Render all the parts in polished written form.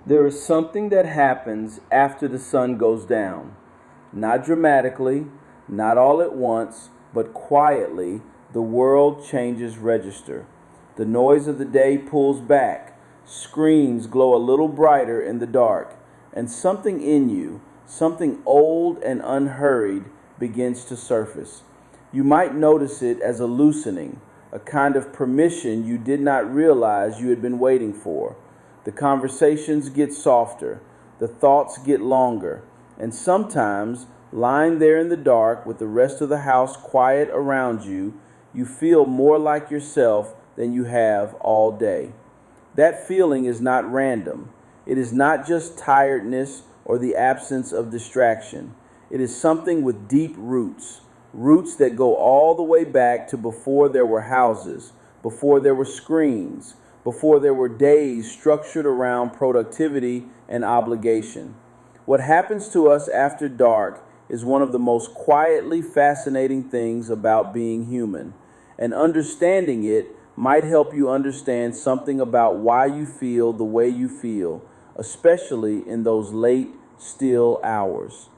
There is something that happens after the sun goes down. Not dramatically, not all at once, but quietly, the world changes register. The noise of the day pulls back, screens glow a little brighter in the dark, and something in you, something old and unhurried, begins to surface. You might notice it as a loosening, a kind of permission you did not realize you had been waiting for. The conversations get softer, the thoughts get longer, and sometimes, lying there in the dark with the rest of the house quiet around you, you feel more like yourself than you have all day. That feeling is not random. It is not just tiredness or the absence of distraction. It is something with deep roots, roots that go all the way back to before there were houses, before there were screens, before there were days structured around productivity and obligation. What happens to us after dark is one of the most quietly fascinating things about being human, and understanding it might help you understand something about why you feel the way you feel, especially in those late, still hours.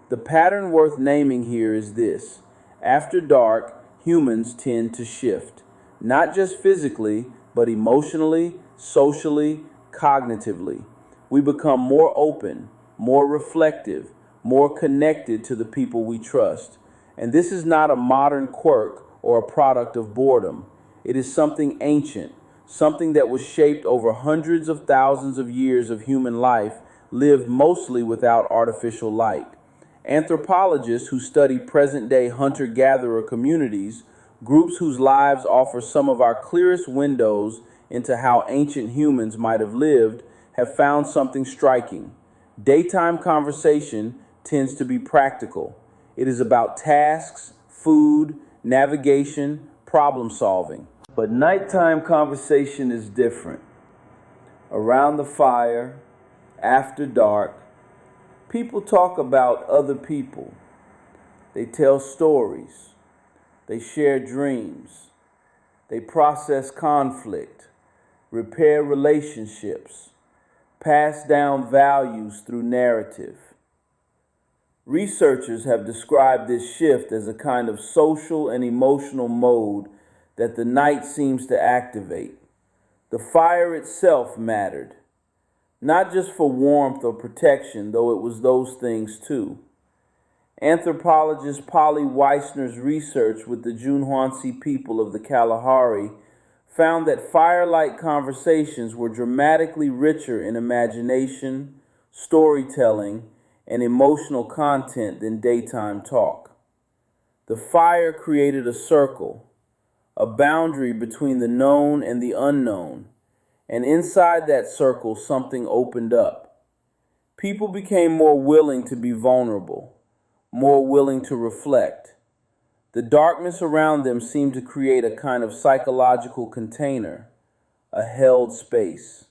The pattern worth naming here is this. After dark, humans tend to shift, not just physically, but emotionally, socially, cognitively. We become more open, more reflective, more connected to the people we trust. And this is not a modern quirk or a product of boredom. It is something ancient, something that was shaped over hundreds of thousands of years of human life, lived mostly without artificial light. Anthropologists who study present-day hunter-gatherer communities, groups whose lives offer some of our clearest windows into how ancient humans might have lived, have found something striking. Daytime conversation tends to be practical. It is about tasks, food, navigation, problem solving. But nighttime conversation is different. Around the fire, after dark, people talk about other people. They tell stories. They share dreams. They process conflict, repair relationships, pass down values through narrative. Researchers have described this shift as a kind of social and emotional mode that the night seems to activate. The fire itself mattered, not just for warmth or protection, though it was those things too. Anthropologist Polly Weissner's research with the Junhuansi people of the Kalahari found that firelight conversations were dramatically richer in imagination, storytelling, and emotional content than daytime talk. The fire created a circle, a boundary between the known and the unknown, and inside that circle something opened up. People became more willing to be vulnerable, more willing to reflect. The darkness around them seemed to create a kind of psychological container, a held space.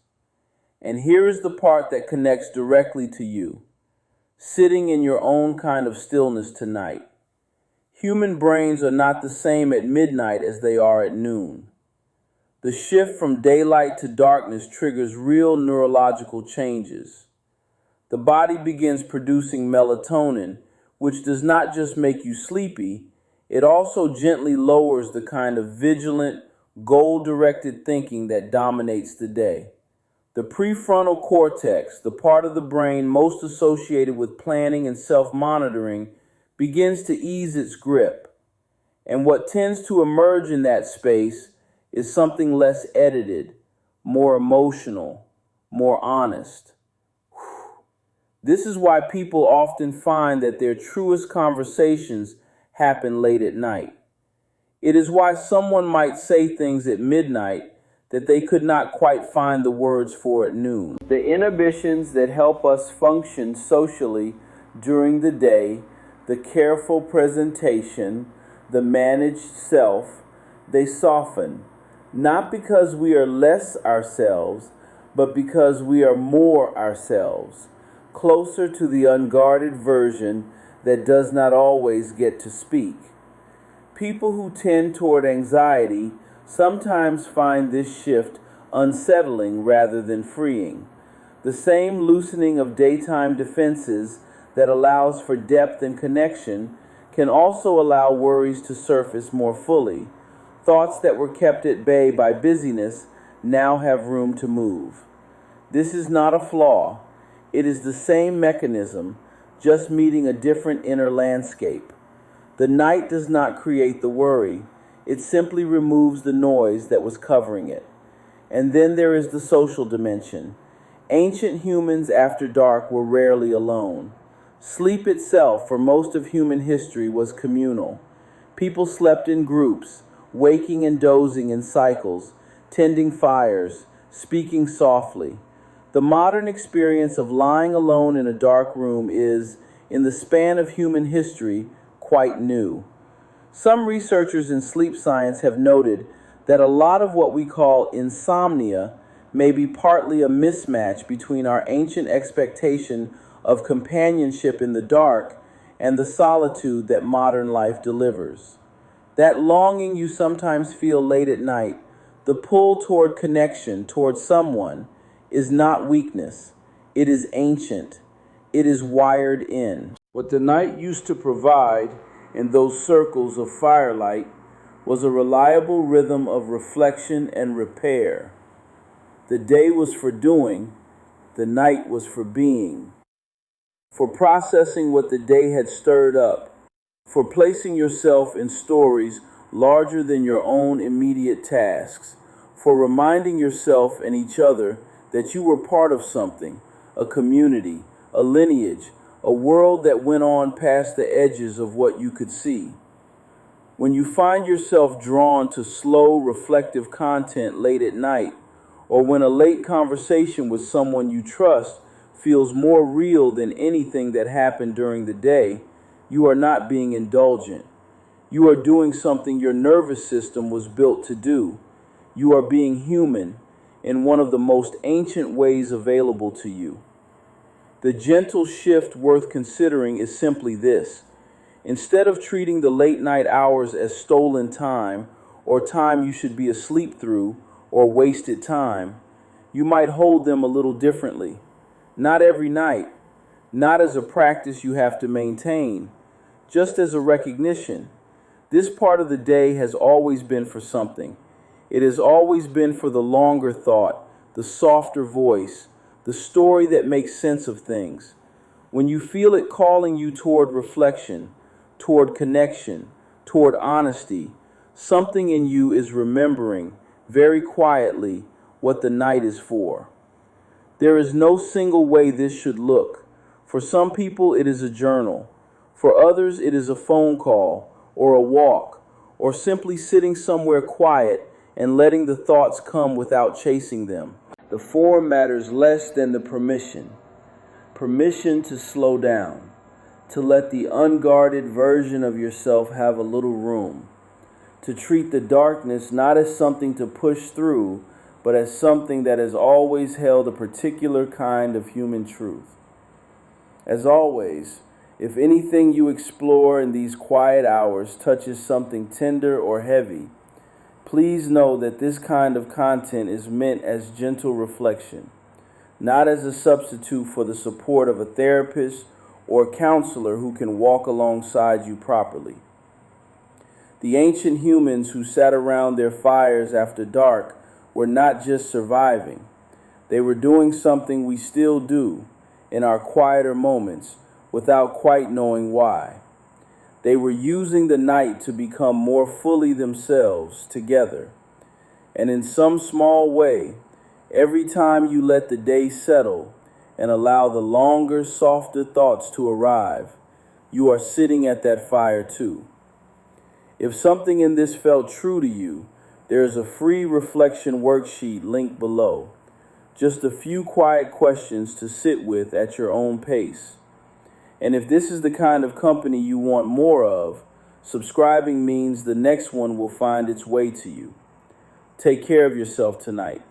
And here is the part that connects directly to you, sitting in your own kind of stillness tonight. Human brains are not the same at midnight as they are at noon. The shift from daylight to darkness triggers real neurological changes. The body begins producing melatonin, which does not just make you sleepy, it also gently lowers the kind of vigilant, goal-directed thinking that dominates the day. The prefrontal cortex, the part of the brain most associated with planning and self-monitoring, begins to ease its grip. And what tends to emerge in that space is something less edited, more emotional, more honest. This is why people often find that their truest conversations happen late at night. It is why someone might say things at midnight that they could not quite find the words for at noon. The inhibitions that help us function socially during the day, the careful presentation, the managed self, they soften, not because we are less ourselves, but because we are more ourselves, closer to the unguarded version that does not always get to speak. People who tend toward anxiety sometimes find this shift unsettling rather than freeing. The same loosening of daytime defenses that allows for depth and connection can also allow worries to surface more fully. Thoughts that were kept at bay by busyness now have room to move. This is not a flaw. It is the same mechanism, just meeting a different inner landscape. The night does not create the worry. It simply removes the noise that was covering it. And then there is the social dimension. Ancient humans after dark were rarely alone. Sleep itself, for most of human history, was communal. People slept in groups, waking and dozing in cycles, tending fires, speaking softly. The modern experience of lying alone in a dark room is, in the span of human history, quite new. Some researchers in sleep science have noted that a lot of what we call insomnia may be partly a mismatch between our ancient expectation of companionship in the dark and the solitude that modern life delivers. That longing you sometimes feel late at night, the pull toward connection, toward someone, is not weakness. It is ancient. It is wired in. What the night used to provide in those circles of firelight was a reliable rhythm of reflection and repair. The day was for doing, the night was for being, for processing what the day had stirred up, for placing yourself in stories larger than your own immediate tasks, for reminding yourself and each other that you were part of something, a community, a lineage, a world that went on past the edges of what you could see. When you find yourself drawn to slow, reflective content late at night, or when a late conversation with someone you trust feels more real than anything that happened during the day, you are not being indulgent. You are doing something your nervous system was built to do. You are being human in one of the most ancient ways available to you. The gentle shift worth considering is simply this. Instead of treating the late night hours as stolen time, or time you should be asleep through, or wasted time, you might hold them a little differently. Not every night, not as a practice you have to maintain, just as a recognition. This part of the day has always been for something. It has always been for the longer thought, the softer voice, the story that makes sense of things. When you feel it calling you toward reflection, toward connection, toward honesty, something in you is remembering, very quietly, what the night is for. There is no single way this should look. For some people, it is a journal. For others, it is a phone call, or a walk, or simply sitting somewhere quiet and letting the thoughts come without chasing them. The form matters less than the permission. Permission to slow down, to let the unguarded version of yourself have a little room, to treat the darkness not as something to push through, but as something that has always held a particular kind of human truth. As always, if anything you explore in these quiet hours touches something tender or heavy, please know that this kind of content is meant as gentle reflection, not as a substitute for the support of a therapist or counselor who can walk alongside you properly. The ancient humans who sat around their fires after dark were not just surviving. They were doing something we still do in our quieter moments without quite knowing why. They were using the night to become more fully themselves together. And in some small way, every time you let the day settle and allow the longer, softer thoughts to arrive, you are sitting at that fire too. If something in this felt true to you, there is a free reflection worksheet linked below. Just a few quiet questions to sit with at your own pace. And if this is the kind of company you want more of, subscribing means the next one will find its way to you. Take care of yourself tonight.